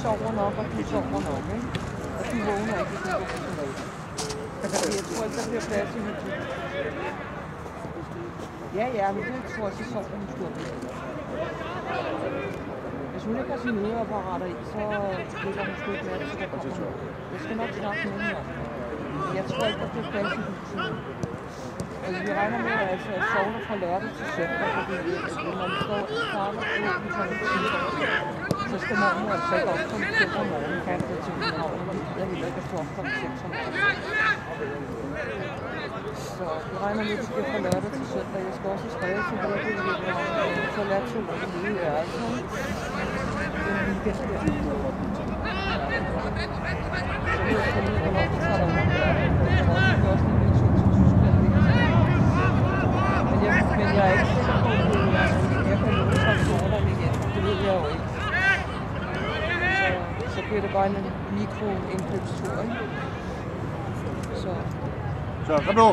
sover nok, og du sover nok, ikke? Og de vågner ikke, hvis du går til mad. Jeg tror ikke, der bliver plads i huset. Ja, men det tror jeg, så sover hun stort. Hvis hun ikke har sine øreapparater i, så ligger hun sgu ikke med, så der kommer noget. Jeg skal nok snakke med hende om. Jeg tror ikke, der bliver plads i huset. Altså, vi regner med, at jeg sovner fra lørdag til søndag, fordi når vi starter så skal morgen altså ikke op kl. 5 om morgenen, kan det til København, og vi gider heller ikke at stå op kl. 6 om morgenen. Så vi regner med, at det bliver fra lørdag til søndag. Jeg skal også skrive til København, så lad to af det nye værelse. Den weekend der. Så vil jeg finde ud af, hvornår vi tager over. Det er også en lille tur til Tyskland. Men jeg er ikke sikker på, at jeg kan nå transporterne igen. Det ved jeg jo ikke. Så bliver det bare en mikroindkøbstur, ikke? Så kom nu!